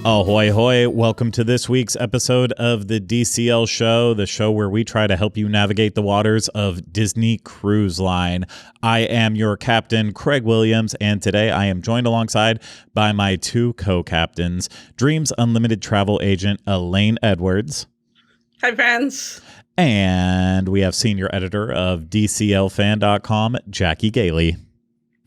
Ahoy, hoy. Welcome to this week's episode of the DCL Show, the show where we try to help you navigate the waters of Disney Cruise Line. I am your captain, Craig Williams, and today I am joined alongside by my two co-captains, Dreams Unlimited travel agent Elaine Edwards. Hi, friends. And we have senior editor of DCLFan.com, Jackie Gailey.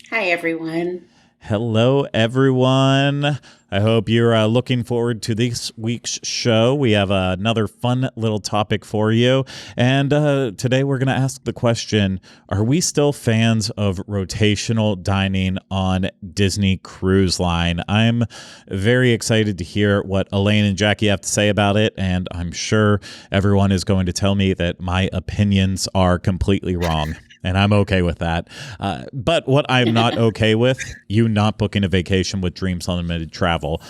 Hi, everyone. Hello, everyone. I hope you're looking forward to this week's show. We have another fun little topic for you. And today we're going to ask the question, are we still fans of rotational dining on Disney Cruise Line? I'm very excited to hear what Elaine and Jackie have to say about it. And I'm sure everyone is going to tell me that my opinions are completely wrong. And I'm okay with that. But what I'm not okay with, you not booking a vacation with Dreams Unlimited Travel.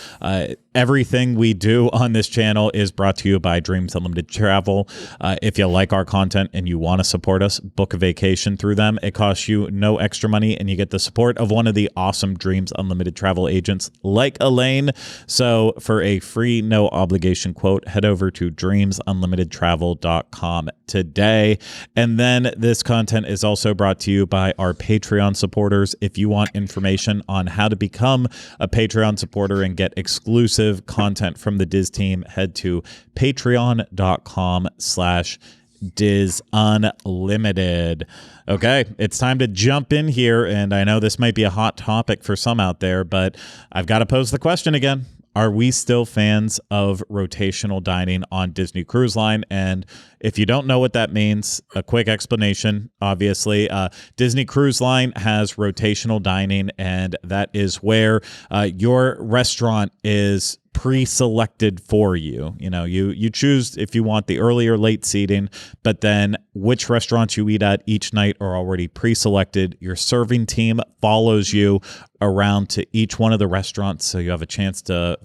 Everything we do on this channel is brought to you by Dreams Unlimited Travel. If you like our content and you want to support us, book a vacation through them. It costs you no extra money, and you get the support of one of the awesome Dreams Unlimited Travel agents like Elaine. So for a free, no obligation quote, head over to dreamsunlimitedtravel.com today. And then this content is also brought to you by our Patreon supporters. If you want information on how to become a Patreon supporter and get exclusive content from the DIS team, head to patreon.com/DISUnlimited. Okay, it's time to jump in here, and I know this might be a hot topic for some out there, but I've got to pose the question again. Are we still fans of rotational dining on Disney Cruise Line? And if you don't know what that means, a quick explanation, obviously. Disney Cruise Line has rotational dining, and that is where your restaurant is pre-selected for you. You know, you choose if you want the early or late seating, but then which restaurants you eat at each night are already pre-selected. Your serving team follows you around to each one of the restaurants, so you have a chance to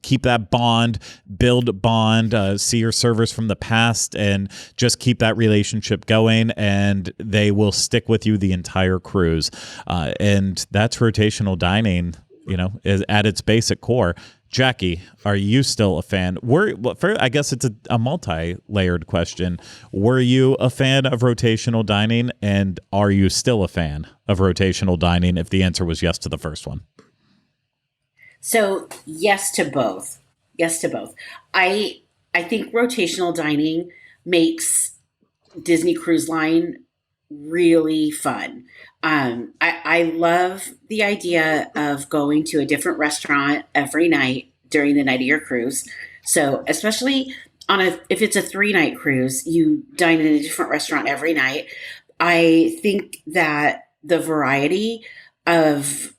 keep that bond, build a bond, see your servers from the past, and just keep that relationship going, and they will stick with you the entire cruise. And that's rotational dining, is at its basic core. Jackie, are you still a fan? I guess it's a multi-layered question. Were you a fan of rotational dining, and are you still a fan of rotational dining if the answer was yes to the first one? So, yes to both. Yes to both. I think rotational dining makes Disney Cruise Line really fun. I love the idea of going to a different restaurant every night during the night of your cruise. So especially if it's a 3-night cruise, you dine in a different restaurant every night. I think that the variety of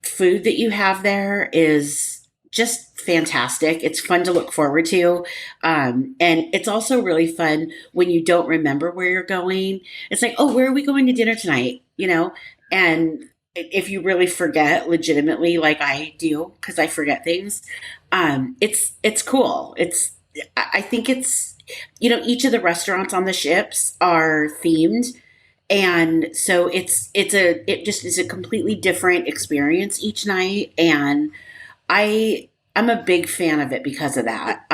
food that you have there is just fantastic. It's fun to look forward to. And it's also really fun when you don't remember where you're going. It's like, oh, where are we going to dinner tonight? And if you really forget legitimately, like I do, because I forget things, it's cool. I think it's, each of the restaurants on the ships are themed. And so it just is a completely different experience each night. And I'm a big fan of it because of that.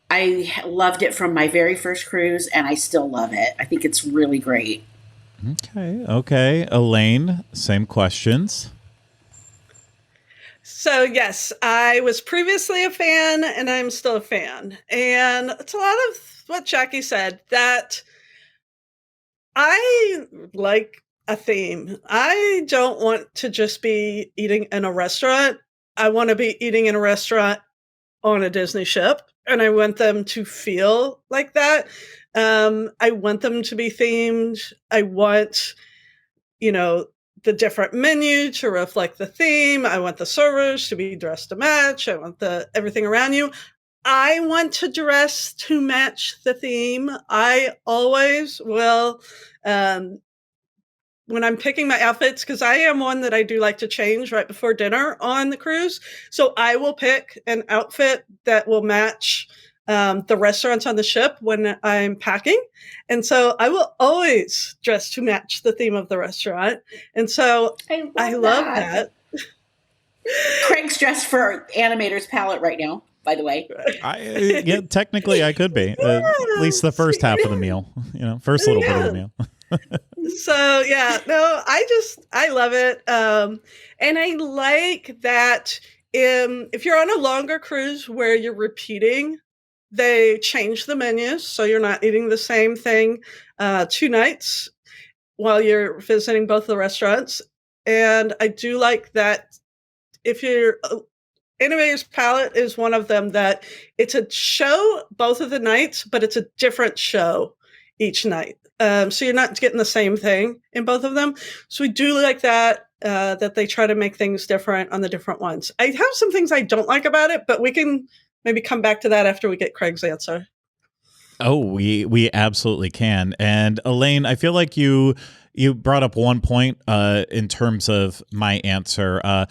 I loved it from my very first cruise, and I still love it. I think it's really great. Okay. Elaine, same questions. So, yes, I was previously a fan, and I'm still a fan. And it's a lot of what Jackie said, that I like a theme. I don't want to just be eating in a restaurant. I want to be eating in a restaurant on a Disney ship, and I want them to feel like that. I want them to be themed. I want, the different menu to reflect the theme. I want the servers to be dressed to match. I want everything around you. I want to dress to match the theme. I always will, when I'm picking my outfits, because I am one that I do like to change right before dinner on the cruise. So I will pick an outfit that will match the restaurants on the ship when I'm packing. And so I will always dress to match the theme of the restaurant. And so I love that. Craig's dressed for Animator's palette right now, by the way. Yeah, technically I could be. At least the first half of the meal, first little bit of the meal. So yeah, no, I love it. And I like that if you're on a longer cruise where you're repeating, they change the menus. So you're not eating the same thing 2 nights while you're visiting both the restaurants. And I do like that if you're Innovator's Palette is one of them that it's a show both of the nights, but it's a different show each night. So you're not getting the same thing in both of them. So we do like that, that they try to make things different on the different ones. I have some things I don't like about it, but we can maybe come back to that after we get Craig's answer. Oh, we absolutely can. And Elaine, I feel like you brought up one point in terms of my answer.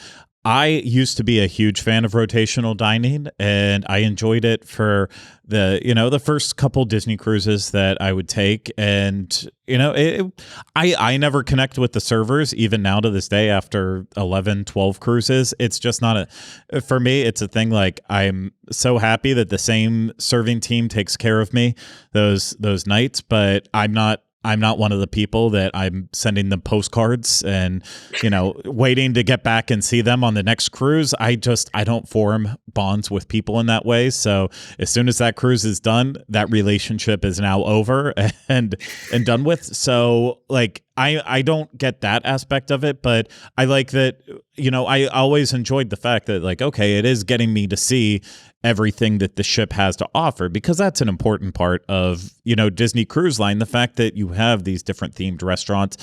I used to be a huge fan of rotational dining, and I enjoyed it for the first couple Disney cruises that I would take. And, I never connect with the servers, even now to this day after 11, 12 cruises. It's just not for me, it's a thing like I'm so happy that the same serving team takes care of me those nights, but I'm not one of the people that I'm sending them postcards and, waiting to get back and see them on the next cruise. I don't form bonds with people in that way. So as soon as that cruise is done, that relationship is now over and done with. So like, I don't get that aspect of it, but I like that, I always enjoyed the fact that like, okay, it is getting me to see everything that the ship has to offer, because that's an important part of, Disney Cruise Line. The fact that you have these different themed restaurants,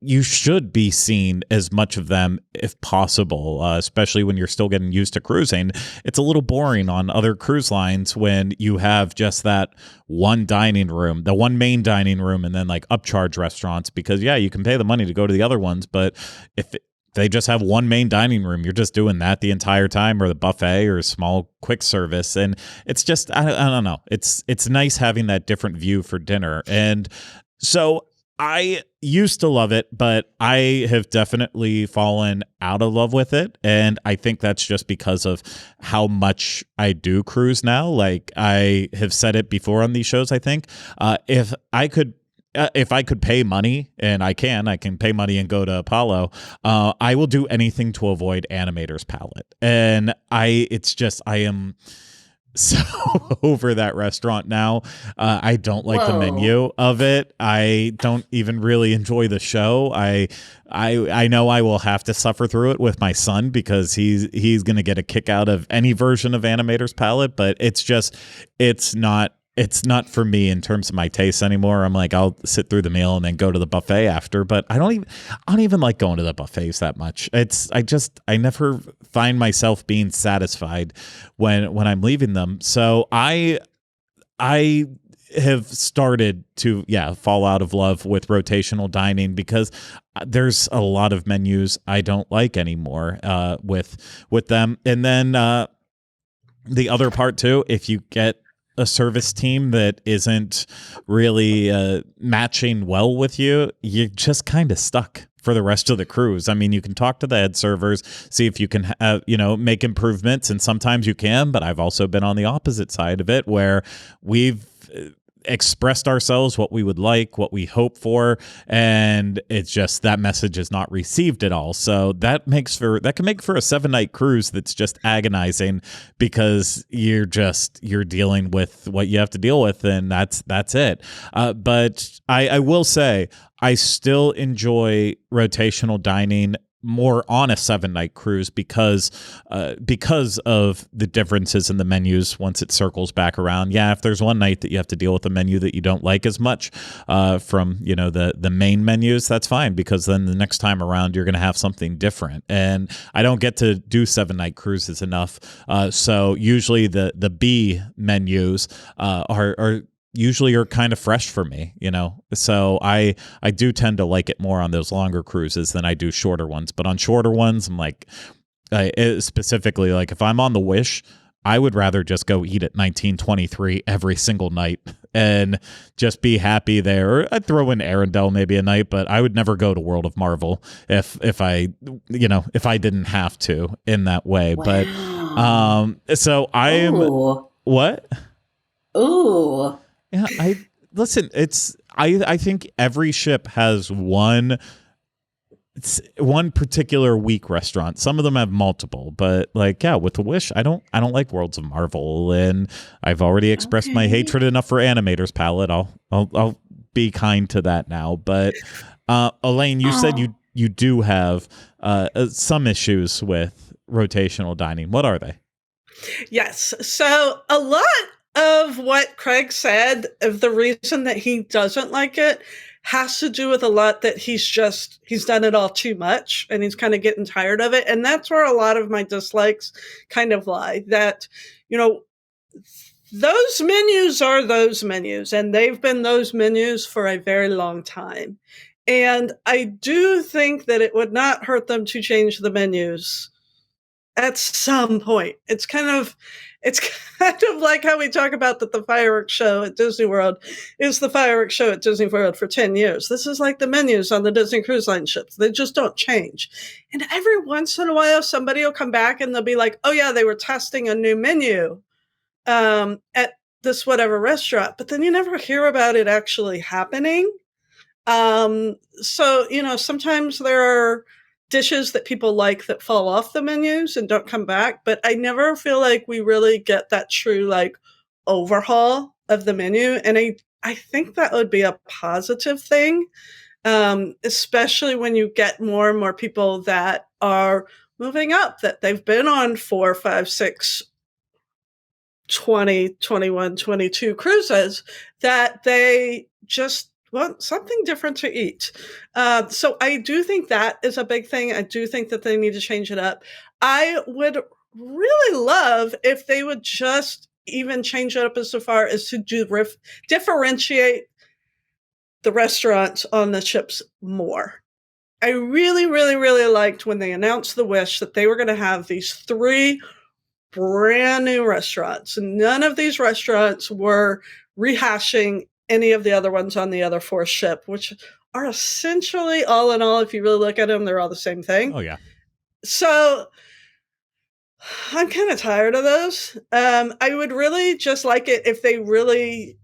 you should be seeing as much of them if possible, especially when you're still getting used to cruising. It's a little boring on other cruise lines when you have just that one dining room, the one main dining room, and then like upcharge restaurants, because yeah, you can pay the money to go to the other ones, but if they just have one main dining room, you're just doing that the entire time, or the buffet or small quick service. And it's just, I don't know. It's nice having that different view for dinner. And so I used to love it, but I have definitely fallen out of love with it. And I think that's just because of how much I do cruise now. Like I have said it before on these shows, I think, if I could pay money, and I can pay money and go to Apollo, I will do anything to avoid Animator's Palette. And I am so over that restaurant now. I don't like the menu of it. I don't even really enjoy the show. I know I will have to suffer through it with my son, because he's going to get a kick out of any version of Animator's Palette, but it's not for me in terms of my taste anymore. I'm like, I'll sit through the meal and then go to the buffet after, but I don't even like going to the buffets that much. I never find myself being satisfied when I'm leaving them. So I have started to fall out of love with rotational dining, because there's a lot of menus I don't like anymore with them. And then the other part too, if you get a service team that isn't really matching well with you, you're just kind of stuck for the rest of the cruise. I mean, you can talk to the head servers, see if you can make improvements, and sometimes you can, but I've also been on the opposite side of it where we've expressed ourselves, what we would like, what we hope for, and it's just that message is not received at all. So that can make for a 7-night cruise that's just agonizing, because you're dealing with what you have to deal with, and that's it. But I will say I still enjoy rotational dining more on a 7-night cruise because of the differences in the menus once it circles back around. Yeah, if there's one night that you have to deal with a menu that you don't like as much from the main menus, that's fine, because then the next time around you're going to have something different. And I don't get to do 7-night cruises enough, so usually the B menus are usually are kind of fresh for me, so I do tend to like it more on those longer cruises than I do shorter ones. But on shorter ones, I'm like, specifically, like if I'm on the Wish, I would rather just go eat at 1923 every single night and just be happy there. Or I'd throw in Arendelle maybe a night, but I would never go to World of Marvel if I didn't have to in that way. Wow. But so I am what? Ooh. Yeah, listen, I think every ship has one particular weak restaurant. Some of them have multiple, but like, yeah, with the Wish, I don't like Worlds of Marvel, and I've already expressed my hatred enough for Animator's Palette. I'll be kind to that now. But Elaine, you said you do have some issues with rotational dining. What are they? Yes. So a lot of what Craig said of the reason that he doesn't like it has to do with a lot that he's done it all too much and he's kind of getting tired of it. And that's where a lot of my dislikes kind of lie, that, those menus are those menus, and they've been those menus for a very long time. And I do think that it would not hurt them to change the menus at some point. It's kind of like how we talk about that the fireworks show at Disney World is the fireworks show at Disney World for 10 years. This is like the menus on the Disney Cruise Line ships. They just don't change. And every once in a while, somebody will come back and they'll be like, oh yeah, they were testing a new menu at this whatever restaurant. But then you never hear about it actually happening. So, sometimes there are dishes that people like that fall off the menus and don't come back, but I never feel like we really get that true like overhaul of the menu. And I think that would be a positive thing, especially when you get more and more people that are moving up, that they've been on 4, 5, 6, 20, 21, 22 cruises, that they just want something different to eat. So I do think that is a big thing. I do think that they need to change it up. I would really love if they would just even change it up as far as to differentiate the restaurants on the ships more. I really, really, really liked when they announced the Wish that they were going to have these 3 brand new restaurants. None of these restaurants were rehashing any of the other ones on the other 4 ship, which are essentially, all in all, if you really look at them, they're all the same thing. Oh, yeah. So I'm kind of tired of those. I would really just like it if they really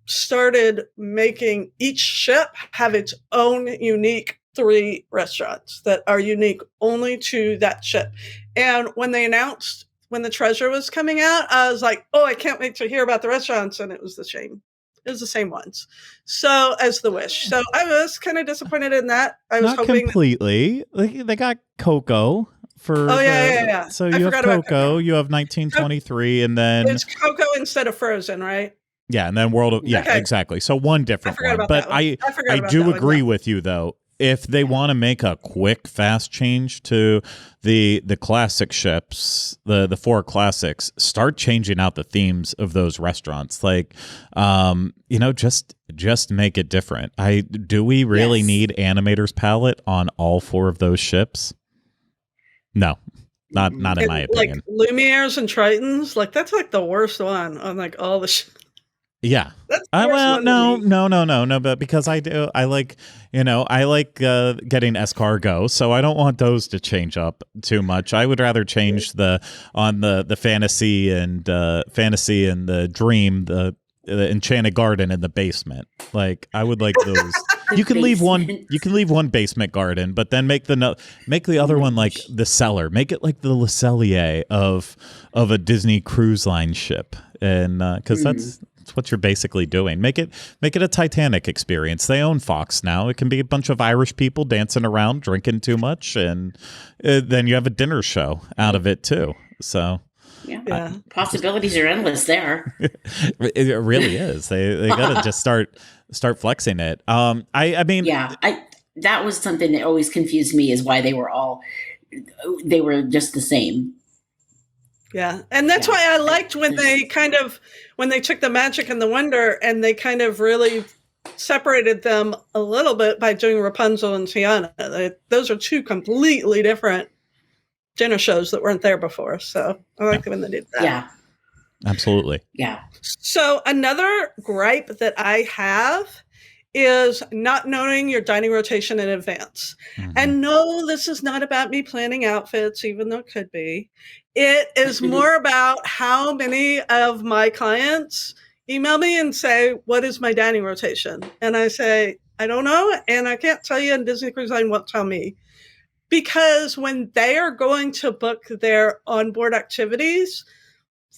started making each ship have its own unique 3 restaurants that are unique only to that ship. And when they announced when the Treasure was coming out, I was like, oh, I can't wait to hear about the restaurants. And it was the same. It was the same ones. So as the Wish. So I was kind of disappointed in that. I was not hoping completely. They got Coco for. Oh yeah. So you have Coco. You have 1923, and then it's Coco instead of Frozen, right? Yeah, and then World of exactly. So one different one. But I do agree with you though. If they want to make a quick, fast change to the classic ships, the 4 classics, start changing out the themes of those restaurants. Like, just make it different. Do we really need Animator's Palette on all 4 of those ships? No, not in my opinion. Like Lumiere's and Tritons, like that's like the worst one on like all the ships. Yeah. Well, no, but because I like getting escargot, so I don't want those to change up too much. I would rather change the fantasy and the dream, the Enchanted Garden in the basement. Like I would like those. You can leave one basement garden, but then make the other one like the cellar. Make it like the Le Cellier of a Disney Cruise Line ship, and because that's what you're basically doing. Make it a Titanic experience. They own Fox now. It can be a bunch of Irish people dancing around, drinking too much, and then you have a dinner show out of it too. So yeah. Possibilities are endless there. It really is. They gotta just start flexing it. I mean, that was something that always confused me, is why they were just the same. Yeah. And that's why I liked when they took the Magic and the Wonder and they kind of really separated them a little bit by doing Rapunzel and Tiana. Those are 2 completely different dinner shows that weren't there before. So I like when they did that. Yeah. Absolutely. Yeah. So another gripe that I have is not knowing your dining rotation in advance. Mhm. And no, this is not about me planning outfits, even though it could be. It is more about how many of my clients email me and say, what is my dining rotation? And I say, I don't know. And I can't tell you, and Disney Cruise Line won't tell me. Because when they are going to book their onboard activities,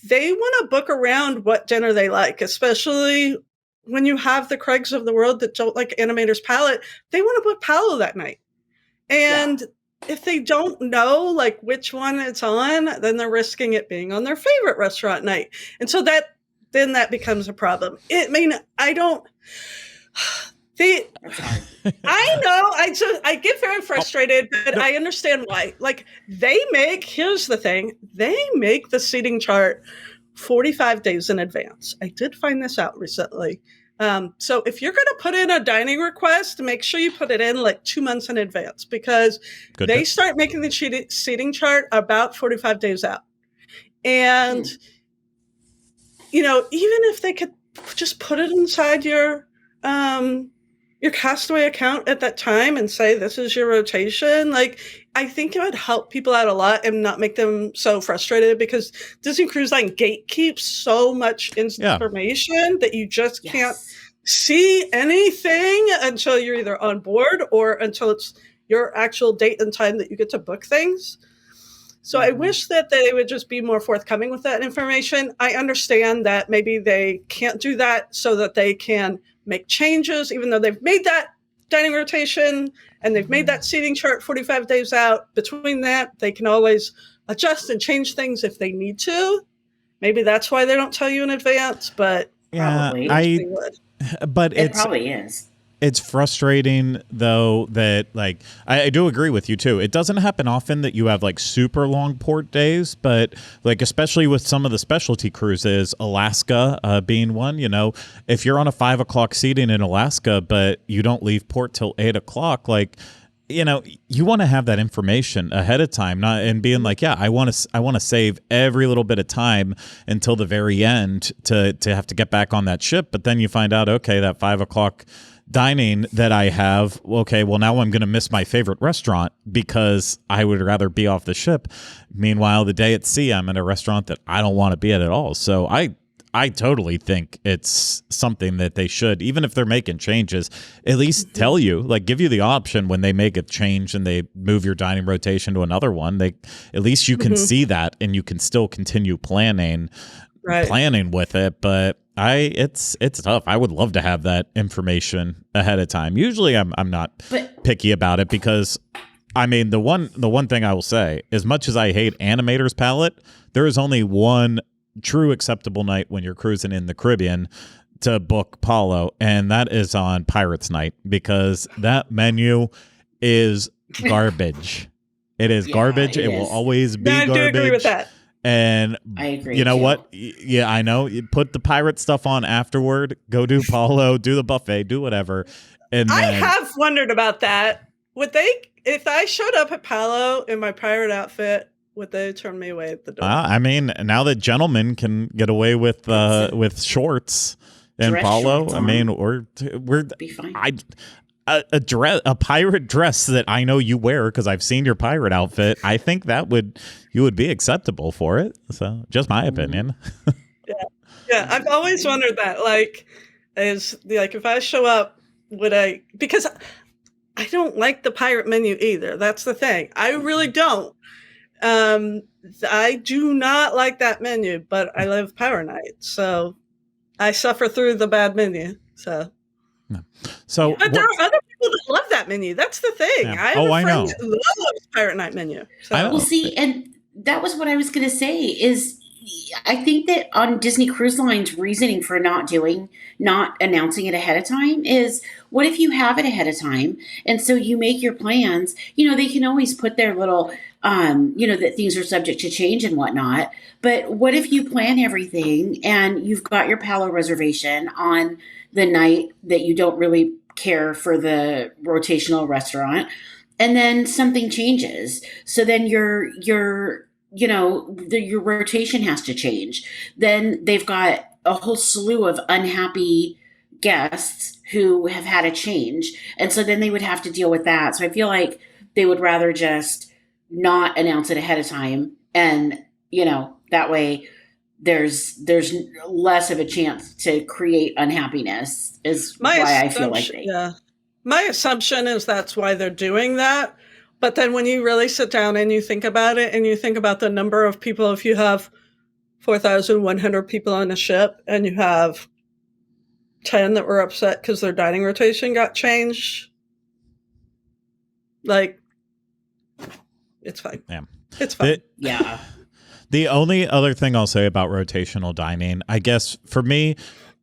they want to book around what dinner they like, especially when you have the Craigs of the world that don't like Animator's Palette. They want to book Palo that night. And if they don't know like which one it's on, then they're risking it being on their favorite restaurant night. And so that becomes a problem. I know. I get very frustrated, but I understand why. Like here's the thing, they make the seating chart 45 days in advance. I did find this out recently. So if you're going to put in a dining request, make sure you put it in like 2 months in advance, because they start making the seating chart about 45 days out. And, even if they could just put it inside your Castaway account at that time and say, this is your rotation. Like, I think it would help people out a lot and not make them so frustrated, because Disney Cruise Line gatekeeps so much information that you just can't see anything until you're either on board or until it's your actual date and time that you get to book things. So I wish that they would just be more forthcoming with that information. I understand that maybe they can't do that so that they can make changes, even though they've made that dining rotation and they've made that seating chart 45 days out. Between that, they can always adjust and change things if they need to. Maybe that's why they don't tell you in advance, but probably they would. But it probably is. It's frustrating, though, that like I do agree with you too. It doesn't happen often that you have like super long port days, but like especially with some of the specialty cruises, Alaska being one. If you're on a 5 o'clock seating in Alaska, but you don't leave port till 8 o'clock, like you want to have that information ahead of time, not and being like, I want to save every little bit of time until the very end to have to get back on that ship. But then you find out, okay, that 5 o'clock dining that I have, okay, well, now I'm going to miss my favorite restaurant because I would rather be off the ship. Meanwhile, the day at sea, I'm in a restaurant that I don't want to be at all. So I totally think it's something that they should, even if they're making changes, at least tell you, like give you the option when they make a change and they move your dining rotation to another one. At least you can see that and you can still continue planning with it. But it's tough. I would love to have that information ahead of time. Usually I'm not picky about it, because I mean, the one thing I will say, as much as I hate Animator's Palette, there is only one true acceptable night when you're cruising in the Caribbean to book Palo, and that is on Pirates Night, because that menu is garbage. It is garbage. It will always be garbage. I do agree with that. And I agree. You know what? Yeah, I know. You put the pirate stuff on afterward. Go do Palo, do the buffet, do whatever. And I have wondered about that. Would they, if I showed up at Palo in my pirate outfit, would they turn me away at the door? I mean, now that gentlemen can get away with shorts and Palo, I mean, we're be fine. A pirate dress that I know you wear because I've seen your pirate outfit. I think you would be acceptable for it. So, just my opinion. Yeah. I've always wondered that. Like, if I show up, would I? Because I don't like the pirate menu either. That's the thing. I really don't. I do not like that menu, but I love Power Night, so I suffer through the bad menu. So. So, but there are other people that love that menu. That's the thing. Yeah. I have a friend know. that loves Pirate Night menu. So. Well, see, and that was what I was going to say is I think that on Disney Cruise Line's reasoning for not announcing it ahead of time is, what if you have it ahead of time? And so you make your plans, they can always put their little, that things are subject to change and whatnot. But what if you plan everything and you've got your Palo reservation on the night that you don't really care for the rotational restaurant, and then something changes. So then your your rotation has to change. Then they've got a whole slew of unhappy guests who have had a change. And so then they would have to deal with that. So I feel like they would rather just not announce it ahead of time. And, that way there's less of a chance to create unhappiness is why I feel like my assumption is that's why they're doing that. But then when you really sit down and you think about it and you think about the number of people, if you have 4,100 people on a ship and you have 10 that were upset because their dining rotation got changed, like, it's fine. Yeah. It's fine. The only other thing I'll say about rotational dining, I guess for me,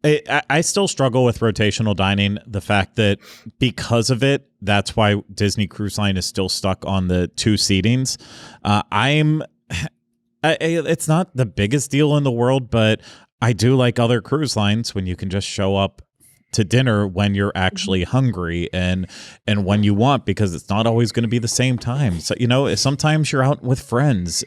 I still struggle with rotational dining. The fact that because of it, that's why Disney Cruise Line is still stuck on the 2 seatings. It's not the biggest deal in the world, but I do like other cruise lines when you can just show up to dinner when you're actually hungry and when you want, because it's not always going to be the same time. So, sometimes you're out with friends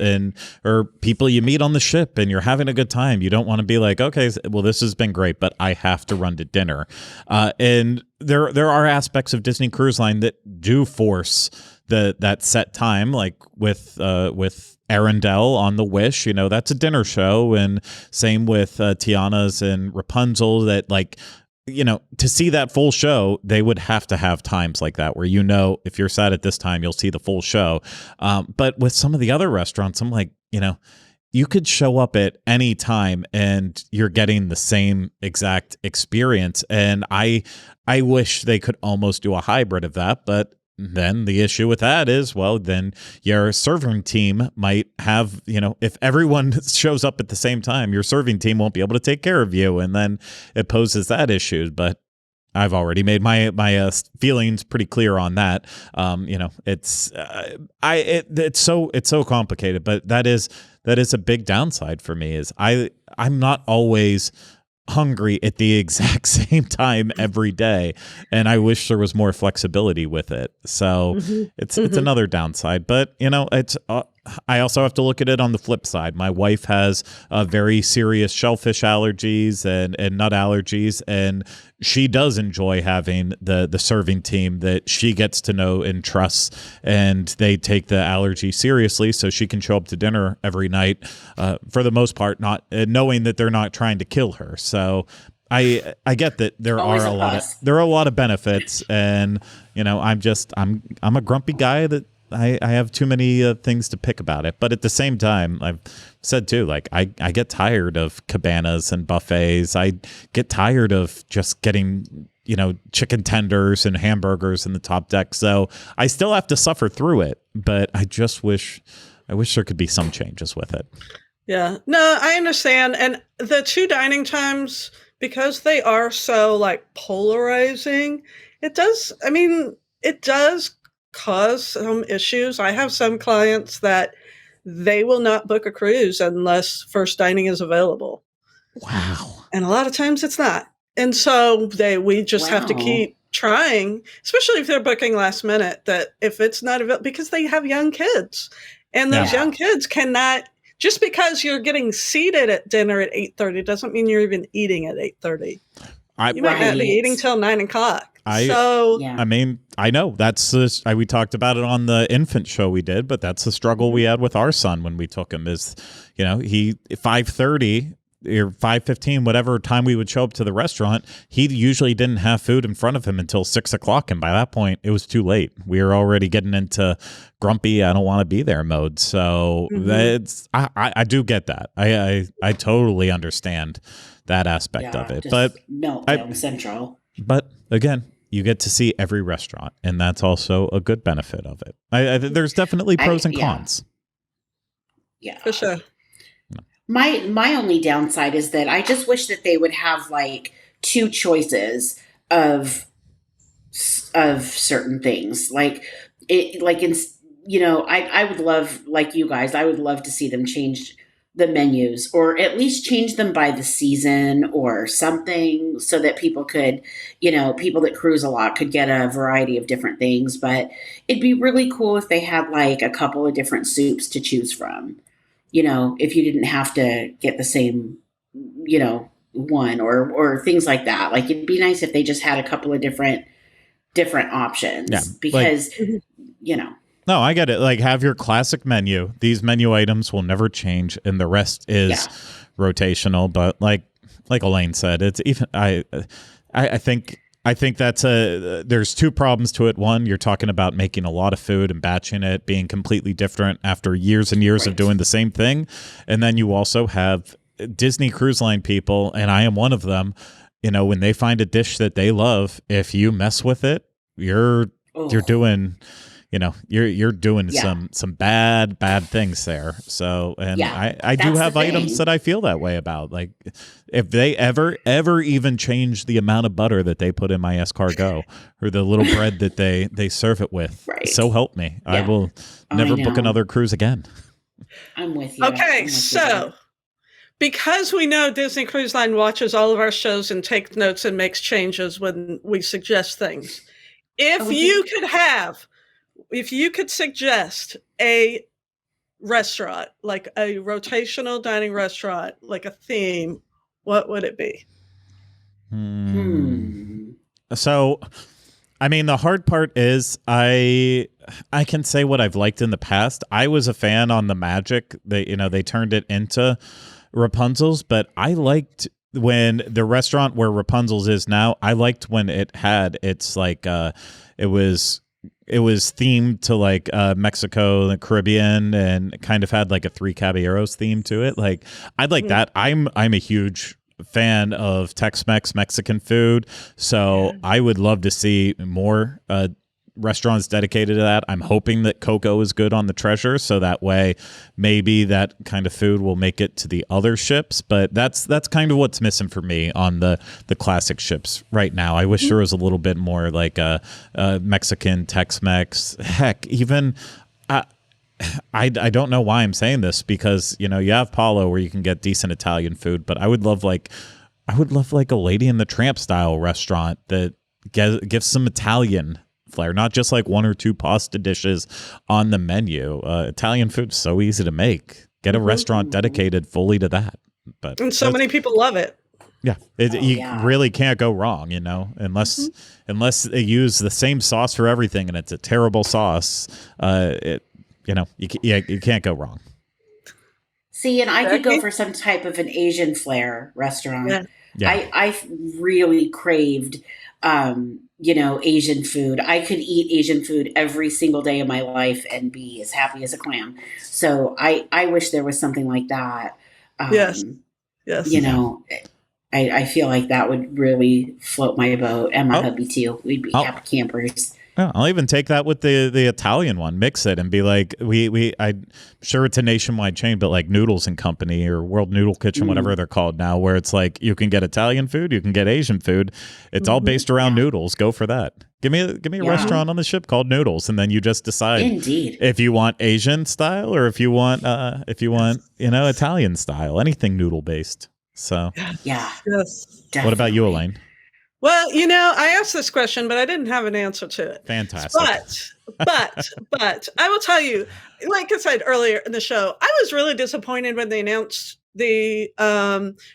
or people you meet on the ship and you're having a good time. You don't want to be like, okay, well, this has been great, but I have to run to dinner. And there are aspects of Disney Cruise Line that do force that set time, like with Arendelle on the Wish, that's a dinner show. And same with Tiana's and Rapunzel, that to see that full show, they would have to have times like that where, if you're sat at this time, you'll see the full show. But with some of the other restaurants, I'm like, you could show up at any time and you're getting the same exact experience. And I wish they could almost do a hybrid of that, but then the issue with that is, well, then your serving team might have, if everyone shows up at the same time, your serving team won't be able to take care of you. And then it poses that issue. But I've already made my feelings pretty clear on that. It's so complicated, but that is a big downside for me is I'm not always hungry at the exact same time every day, and I wish there was more flexibility with it. So it's another downside, but it's I also have to look at it on the flip side. My wife has very serious shellfish allergies and nut allergies, and she does enjoy having the serving team that she gets to know and trusts, and they take the allergy seriously, so she can show up to dinner every night for the most part, not knowing that they're not trying to kill her. So I get that there are a lot of benefits, and I'm a grumpy guy that I have too many things to pick about it. But at the same time, I've said too, like I get tired of cabanas and buffets. I get tired of just getting, chicken tenders and hamburgers in the top deck. So I still have to suffer through it, but I wish there could be some changes with it. Yeah, no, I understand. And the 2 dining times, because they are so polarizing, it does cause some issues. I have some clients that they will not book a cruise unless first dining is available. Wow. And a lot of times it's not. And so we just have to keep trying, especially if they're booking last minute, that if it's not available, because they have young kids, and those young kids cannot, just because you're getting seated at dinner at 8:30 doesn't mean you're even eating at 8:30. You might not be eating till 9 o'clock. I know we talked about it on the infant show we did, but that's the struggle we had with our son when we took him is, he 5:30 or 5:15, whatever time we would show up to the restaurant, he usually didn't have food in front of him until 6 o'clock. And by that point it was too late. We were already getting into grumpy, I don't want to be there mode. So I do get that. I totally understand that aspect of it, but central. But again, you get to see every restaurant, and that's also a good benefit of it. There's definitely pros and cons. Yeah, for sure. My only downside is that I just wish that they would have 2 choices of certain things. I would love, like you guys, I would love to see them change the menus, or at least change them by the season or something, so that people could, people that cruise a lot could get a variety of different things. But it'd be really cool if they had a couple of different soups to choose from. if you didn't have to get the same, one or things like that. Like it'd be nice if they just had a couple of different options because, No, I get it. Like have your classic menu. These menu items will never change and the rest is rotational. But like Elaine said, it's even, I think that's there's two problems to it. One, you're talking about making a lot of food and batching it, being completely different after years and years of doing the same thing. And then you also have Disney Cruise Line people, and I am one of them, when they find a dish that they love, if you mess with it, you're doing, you're doing some bad things there. So, and I do have items that I feel that way about. Like if they ever even change the amount of butter that they put in my escargot or the little bread that they serve it with, so help me. I will never book another cruise again. I'm with you. Okay. So because we know Disney Cruise Line watches all of our shows and takes notes and makes changes when we suggest things, if you could suggest a restaurant, like a rotational dining restaurant, like a theme, what would it be? So, I mean, the hard part is I can say what I've liked in the past. I was a fan on the Magic. They turned it into Rapunzel's, but I liked when the restaurant where Rapunzel's is now, I liked when it had, it's like, it was themed to like Mexico, the Caribbean, and kind of had like a Three Caballeros theme to it. Like I'd like that. I'm a huge fan of Tex-Mex Mexican food, so I would love to see more restaurants dedicated to that. I'm hoping that Coco is good on the Treasure, so that way maybe that kind of food will make it to the other ships. But that's kind of what's missing for me on the classic ships right now. I wish there was a little bit more like a Mexican Tex-Mex. Heck, even I don't know why I'm saying this, because you have Palo where you can get decent Italian food, but I would love like a Lady and the Tramp style restaurant that gives some Italian flair, not just like one or two pasta dishes on the menu. Italian food's so easy to make. Get a restaurant dedicated fully to that. And so many people love it. Yeah, you really can't go wrong, unless they use the same sauce for everything and it's a terrible sauce. You can't go wrong. See, and I could go for some type of an Asian flair restaurant. Yeah. I really craved Asian food. I could eat Asian food every single day of my life and be as happy as a clam. So I wish there was something like that. Yes. I feel like that would really float my boat and my hubby too. We'd be happy campers. Yeah, I'll even take that with the Italian one, mix it and be like, I'm sure it's a nationwide chain, but like Noodles and Company or World Noodle Kitchen, whatever they're called now, where it's like you can get Italian food, you can get Asian food. It's all based around noodles. Go for that. Give me a restaurant on the ship called Noodles, and then you just decide if you want Asian style or if you want Italian style, anything noodle based. So yes. Definitely. What about you, Elaine? Well, I asked this question, but I didn't have an answer to it. Fantastic. But I will tell you, like I said earlier in the show, I was really disappointed when they announced the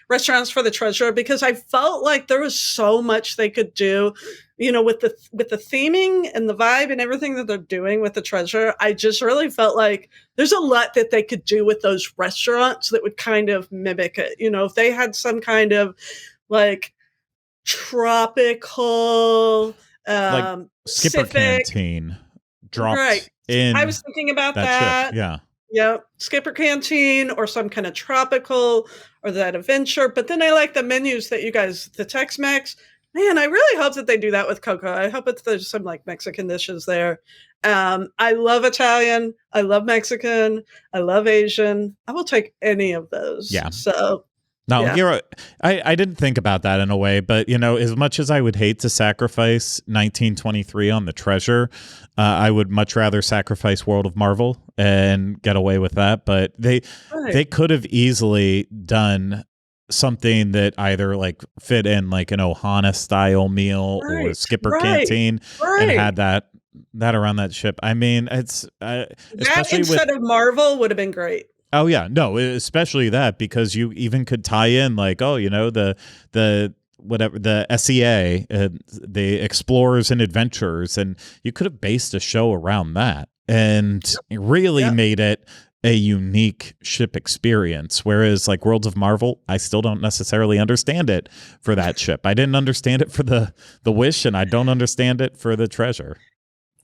restaurants for the Treasure, because I felt like there was so much they could do, with the theming and the vibe and everything that they're doing with the Treasure. I just really felt like there's a lot that they could do with those restaurants that would kind of mimic it. If they had some kind of like tropical like Skipper Canteen dropped in. I was thinking about that. Ship. Skipper Canteen or some kind of tropical or that adventure. But then I like the menus that you guys, the Tex-Mex. Man, I really hope that they do that with Coco. I hope there's some like Mexican dishes there. I love Italian. I love Mexican. I love Asian. I will take any of those. Yeah. So. No, you're. I didn't think about that in a way, but as much as I would hate to sacrifice 1923 on the Treasure, I would much rather sacrifice World of Marvel and get away with that. But they could have easily done something that either like fit in like an Ohana style meal or Skipper Canteen and had that around that ship. I mean, it's especially that instead of Marvel would have been great. Oh yeah, no, especially that, because you even could tie in like, oh, the whatever, the SEA, the Explorers and Adventurers, and you could have based a show around that and really made it a unique ship experience. Whereas like Worlds of Marvel, I still don't necessarily understand it for that ship. I didn't understand it for the Wish, and I don't understand it for the Treasure.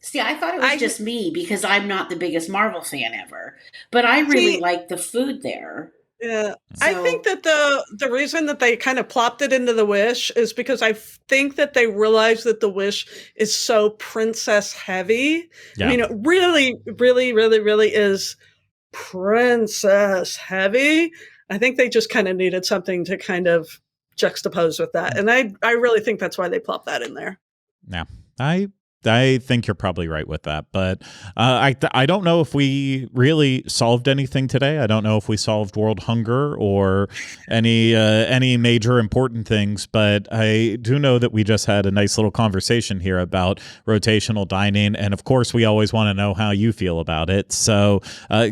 See, I thought it was just me because I'm not the biggest Marvel fan ever, but I really like the food there. Yeah, so. I think that the reason that they kind of plopped it into the Wish is because I think that they realized that the Wish is so princess heavy. Yeah. I mean, it really, really, really, really is princess heavy. I think they just kind of needed something to kind of juxtapose with that, and I really think that's why they plopped that in there. Yeah, I think you're probably right with that, but I don't know if we really solved anything today. I don't know if we solved world hunger or any major important things, but I do know that we just had a nice little conversation here about rotational dining, and of course, we always want to know how you feel about it. So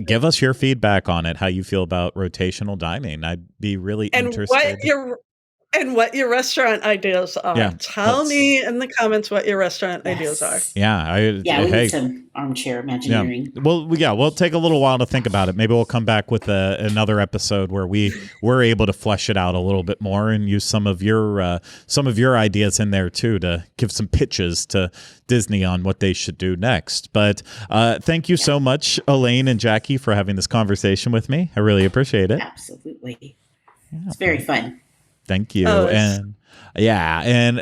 give us your feedback on it, how you feel about rotational dining. I'd be really interested. What your restaurant ideas are. Yeah, tell me in the comments what your restaurant ideas are. Yeah. We need some armchair imagineering. Yeah. Well, we'll take a little while to think about it. Maybe we'll come back with another episode where we're able to flesh it out a little bit more and use some of your ideas in there too, to give some pitches to Disney on what they should do next. But thank you so much, Elaine and Jackie, for having this conversation with me. I really appreciate it. Absolutely. Yeah. It's very fun. Thank you. And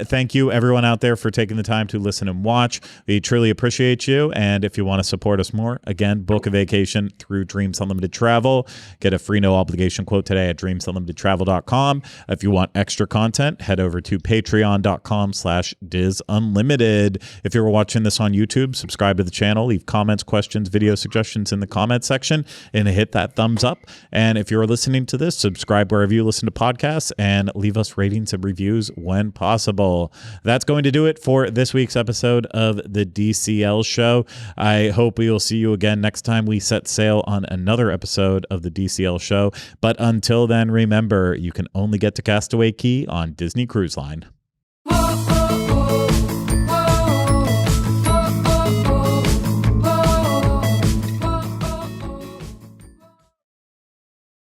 thank you everyone out there for taking the time to listen and watch. We truly appreciate you. And if you want to support us more, again, book a vacation through Dreams Unlimited Travel. Get a free no obligation quote today at dreamsunlimitedtravel.com. If you want extra content, head over to patreon.com/disunlimited. If you're watching this on YouTube, subscribe to the channel, leave comments, questions, video suggestions in the comment section, and hit that thumbs up. And if you're listening to this, subscribe wherever you listen to podcasts and leave us ratings and reviews when possible. That's going to do it for this week's episode of the DCL Show. I hope we will see you again next time we set sail on another episode of the DCL Show. But until then, remember, you can only get to Castaway Cay on Disney Cruise Line.